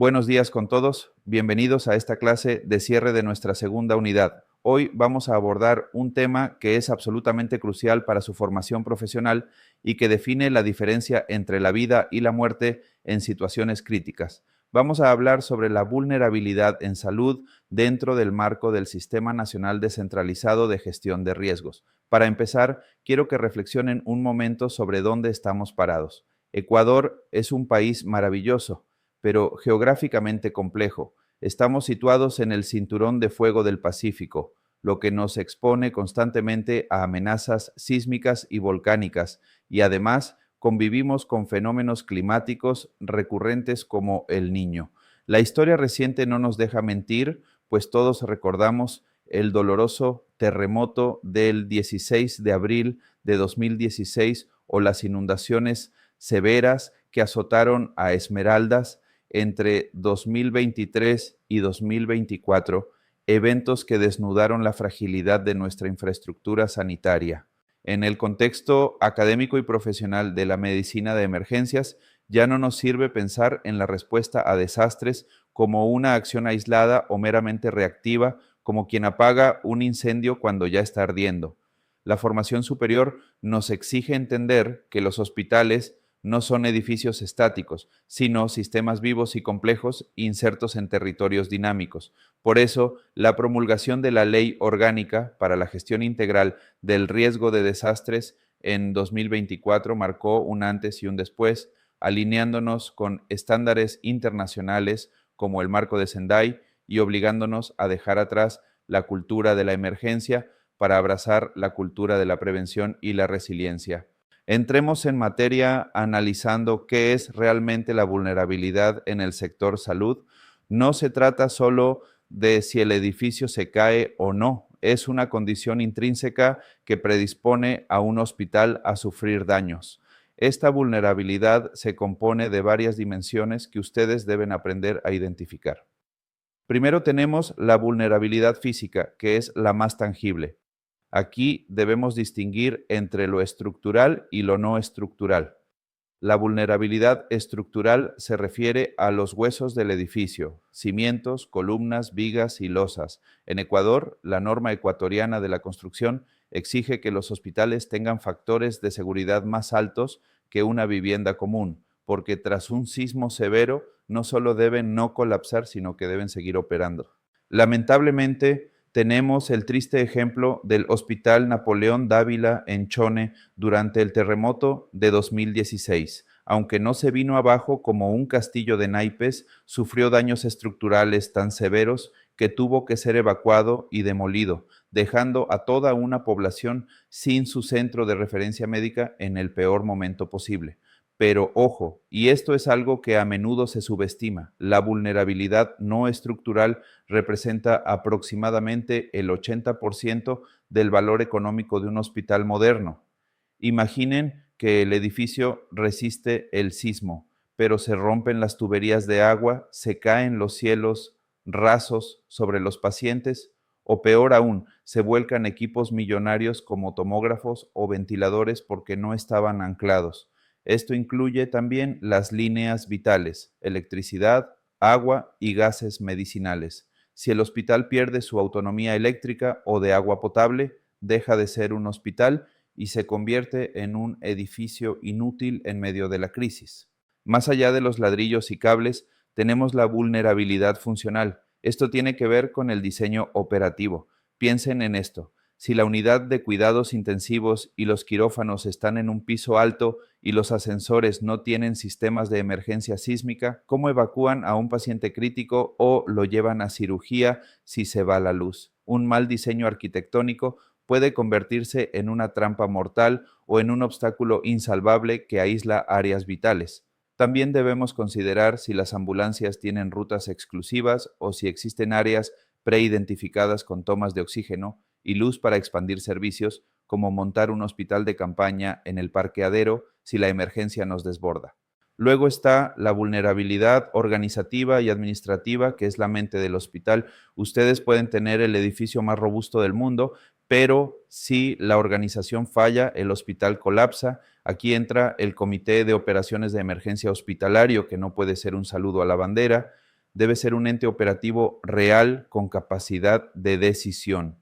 Buenos días con todos, bienvenidos a esta clase de cierre de nuestra segunda unidad. Hoy vamos a abordar un tema que es absolutamente crucial para su formación profesional y que define la diferencia entre la vida y la muerte en situaciones críticas. Vamos a hablar sobre la vulnerabilidad en salud dentro del marco del Sistema Nacional Descentralizado de Gestión de Riesgos. Para empezar, quiero que reflexionen un momento sobre dónde estamos parados. Ecuador es un país maravilloso, pero geográficamente complejo. Estamos situados en el cinturón de fuego del Pacífico, lo que nos expone constantemente a amenazas sísmicas y volcánicas, y además convivimos con fenómenos climáticos recurrentes como el Niño. La historia reciente no nos deja mentir, pues todos recordamos el doloroso terremoto del 16 de abril de 2016 o las inundaciones severas que azotaron a Esmeraldas entre 2023 y 2024, eventos que desnudaron la fragilidad de nuestra infraestructura sanitaria. En el contexto académico y profesional de la medicina de emergencias, ya no nos sirve pensar en la respuesta a desastres como una acción aislada o meramente reactiva, como quien apaga un incendio cuando ya está ardiendo. La formación superior nos exige entender que los hospitales no son edificios estáticos, sino sistemas vivos y complejos insertos en territorios dinámicos. Por eso, la promulgación de la Ley Orgánica para la Gestión Integral del Riesgo de Desastres en 2024 marcó un antes y un después, alineándonos con estándares internacionales como el marco de Sendai y obligándonos a dejar atrás la cultura de la emergencia para abrazar la cultura de la prevención y la resiliencia. Entremos en materia analizando qué es realmente la vulnerabilidad en el sector salud. No se trata solo de si el edificio se cae o no, es una condición intrínseca que predispone a un hospital a sufrir daños. Esta vulnerabilidad se compone de varias dimensiones que ustedes deben aprender a identificar. Primero tenemos la vulnerabilidad física, que es la más tangible. Aquí debemos distinguir entre lo estructural y lo no estructural. La vulnerabilidad estructural se refiere a los huesos del edificio, cimientos, columnas, vigas y losas. En Ecuador, la norma ecuatoriana de la construcción exige que los hospitales tengan factores de seguridad más altos que una vivienda común, porque tras un sismo severo no solo deben no colapsar, sino que deben seguir operando. Lamentablemente, tenemos el triste ejemplo del Hospital Napoleón Dávila en Chone durante el terremoto de 2016. Aunque no se vino abajo como un castillo de naipes, sufrió daños estructurales tan severos que tuvo que ser evacuado y demolido, dejando a toda una población sin su centro de referencia médica en el peor momento posible. Pero ojo, y esto es algo que a menudo se subestima, la vulnerabilidad no estructural representa aproximadamente el 80% del valor económico de un hospital moderno. Imaginen que el edificio resiste el sismo, pero se rompen las tuberías de agua, se caen los cielos rasos sobre los pacientes, o peor aún, se vuelcan equipos millonarios como tomógrafos o ventiladores porque no estaban anclados. Esto incluye también las líneas vitales, electricidad, agua y gases medicinales. Si el hospital pierde su autonomía eléctrica o de agua potable, deja de ser un hospital y se convierte en un edificio inútil en medio de la crisis. Más allá de los ladrillos y cables, tenemos la vulnerabilidad funcional. Esto tiene que ver con el diseño operativo. Piensen en esto. Si la unidad de cuidados intensivos y los quirófanos están en un piso alto y los ascensores no tienen sistemas de emergencia sísmica, ¿cómo evacúan a un paciente crítico o lo llevan a cirugía si se va la luz? Un mal diseño arquitectónico puede convertirse en una trampa mortal o en un obstáculo insalvable que aísla áreas vitales. También debemos considerar si las ambulancias tienen rutas exclusivas o si existen áreas preidentificadas con tomas de oxígeno y luz para expandir servicios, como montar un hospital de campaña en el parqueadero si la emergencia nos desborda. Luego está la vulnerabilidad organizativa y administrativa, que es la mente del hospital. Ustedes pueden tener el edificio más robusto del mundo, pero si la organización falla, el hospital colapsa. Aquí entra el Comité de Operaciones de Emergencia Hospitalario, que no puede ser un saludo a la bandera. debe ser un ente operativo real con capacidad de decisión.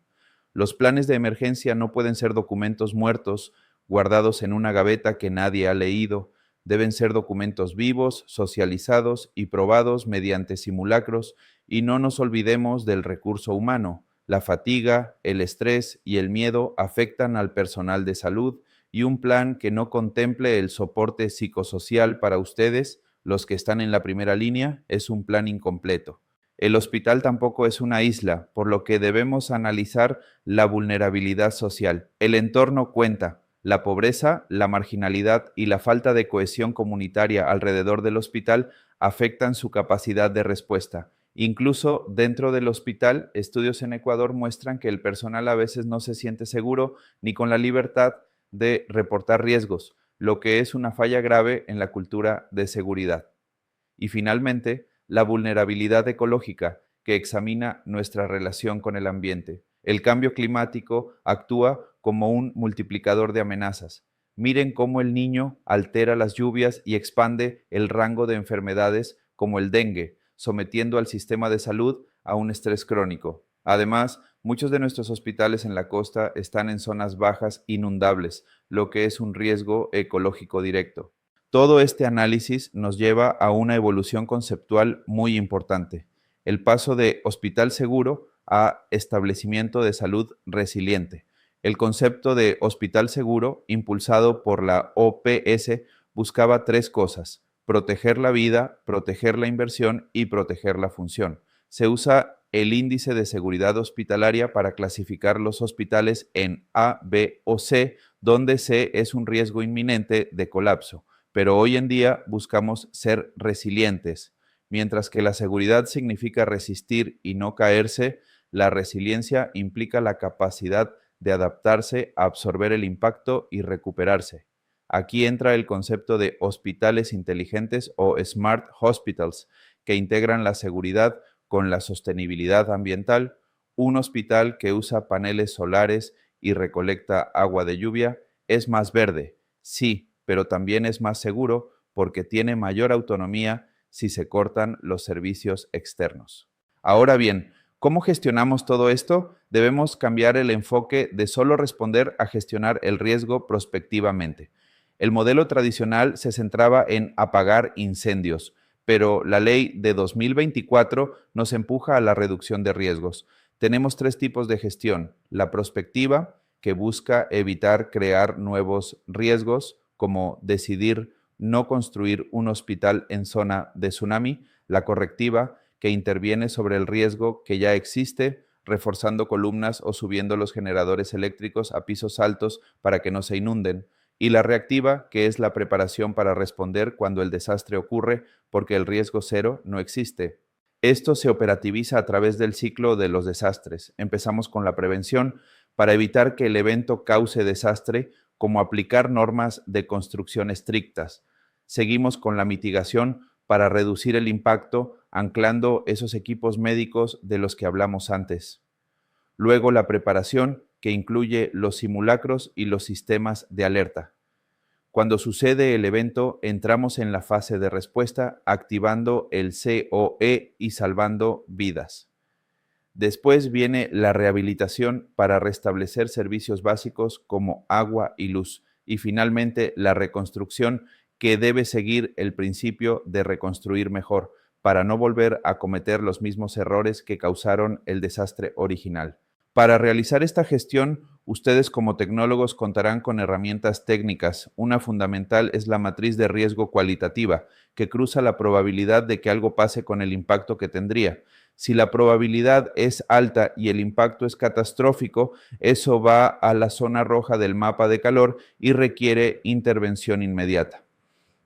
Los planes de emergencia no pueden ser documentos muertos guardados en una gaveta que nadie ha leído. Deben ser documentos vivos, socializados y probados mediante simulacros, y no nos olvidemos del recurso humano. La fatiga, el estrés y el miedo afectan al personal de salud, y un plan que no contemple el soporte psicosocial para ustedes, los que están en la primera línea, es un plan incompleto. El hospital tampoco es una isla, por lo que debemos analizar la vulnerabilidad social. El entorno cuenta. La pobreza, la marginalidad y la falta de cohesión comunitaria alrededor del hospital afectan su capacidad de respuesta. Incluso dentro del hospital, estudios en Ecuador muestran que el personal a veces no se siente seguro ni con la libertad de reportar riesgos, lo que es una falla grave en la cultura de seguridad. Y finalmente, la vulnerabilidad ecológica, que examina nuestra relación con el ambiente. El cambio climático actúa como un multiplicador de amenazas. Miren cómo el Niño altera las lluvias y expande el rango de enfermedades como el dengue, sometiendo al sistema de salud a un estrés crónico. Además, muchos de nuestros hospitales en la costa están en zonas bajas inundables, lo que es un riesgo ecológico directo. Todo este análisis nos lleva a una evolución conceptual muy importante, el paso de hospital seguro a establecimiento de salud resiliente. El concepto de hospital seguro, impulsado por la OPS, buscaba tres cosas: proteger la vida, proteger la inversión y proteger la función. Se usa el índice de seguridad hospitalaria para clasificar los hospitales en A, B o C, donde C es un riesgo inminente de colapso. Pero hoy en día buscamos ser resilientes. Mientras que la seguridad significa resistir y no caerse, la resiliencia implica la capacidad de adaptarse, a absorber el impacto y recuperarse. Aquí entra el concepto de hospitales inteligentes o Smart Hospitals, que integran la seguridad con la sostenibilidad ambiental. Un hospital que usa paneles solares y recolecta agua de lluvia es más verde, sí, pero también es más seguro porque tiene mayor autonomía si se cortan los servicios externos. Ahora bien, ¿cómo gestionamos todo esto? Debemos cambiar el enfoque de solo responder a gestionar el riesgo prospectivamente. El modelo tradicional se centraba en apagar incendios, pero la ley de 2024 nos empuja a la reducción de riesgos. Tenemos tres tipos de gestión: la prospectiva, que busca evitar crear nuevos riesgos, como decidir no construir un hospital en zona de tsunami; la correctiva, que interviene sobre el riesgo que ya existe, reforzando columnas o subiendo los generadores eléctricos a pisos altos para que no se inunden; y la reactiva, que es la preparación para responder cuando el desastre ocurre, porque el riesgo cero no existe. Esto se operativiza a través del ciclo de los desastres. Empezamos con la prevención para evitar que el evento cause desastre, como aplicar normas de construcción estrictas. Seguimos con la mitigación para reducir el impacto, anclando esos equipos médicos de los que hablamos antes. Luego la preparación, que incluye los simulacros y los sistemas de alerta. Cuando sucede el evento, entramos en la fase de respuesta, activando el COE y salvando vidas. Después viene la rehabilitación para restablecer servicios básicos como agua y luz. Y finalmente la reconstrucción, que debe seguir el principio de reconstruir mejor, para no volver a cometer los mismos errores que causaron el desastre original. Para realizar esta gestión, ustedes como tecnólogos contarán con herramientas técnicas. Una fundamental es la matriz de riesgo cualitativa, que cruza la probabilidad de que algo pase con el impacto que tendría. Si la probabilidad es alta y el impacto es catastrófico, eso va a la zona roja del mapa de calor y requiere intervención inmediata.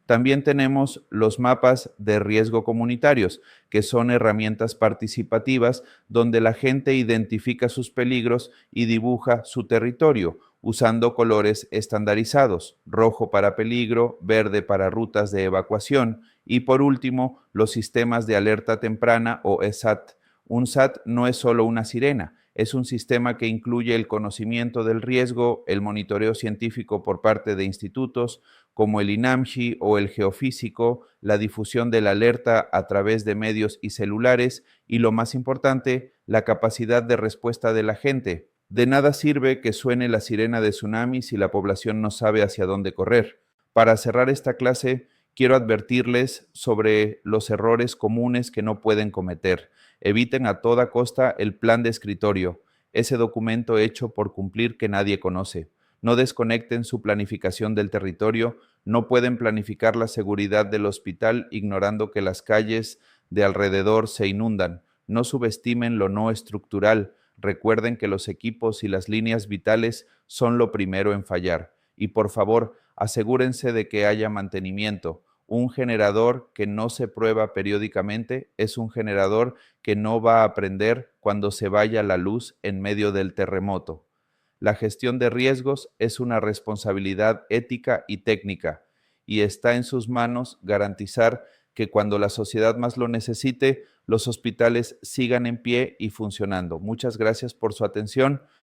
También tenemos los mapas de riesgo comunitarios, que son herramientas participativas donde la gente identifica sus peligros y dibuja su territorio usando colores estandarizados: rojo para peligro, verde para rutas de evacuación y, por último, los sistemas de alerta temprana o ESAT. Un SAT no es solo una sirena, Es un sistema que incluye el conocimiento del riesgo, el monitoreo científico por parte de institutos como el INAMGI o el Geofísico, la difusión de la alerta a través de medios y celulares y, lo más importante, la capacidad de respuesta de la gente. De nada sirve que suene la sirena de tsunami si la población no sabe hacia dónde correr. Para cerrar esta clase, quiero advertirles sobre los errores comunes que no pueden cometer. Eviten a toda costa el plan de escritorio, ese documento hecho por cumplir que nadie conoce. No desconecten su planificación del territorio, no pueden planificar la seguridad del hospital ignorando que las calles de alrededor se inundan. No subestimen lo no estructural. Recuerden que los equipos y las líneas vitales son lo primero en fallar. Y por favor, asegúrense de que haya mantenimiento. Un generador que no se prueba periódicamente es un generador que no va a prender cuando se vaya la luz en medio del terremoto. La gestión de riesgos es una responsabilidad ética y técnica, y está en sus manos garantizar que cuando la sociedad más lo necesite, los hospitales sigan en pie y funcionando. Muchas gracias por su atención.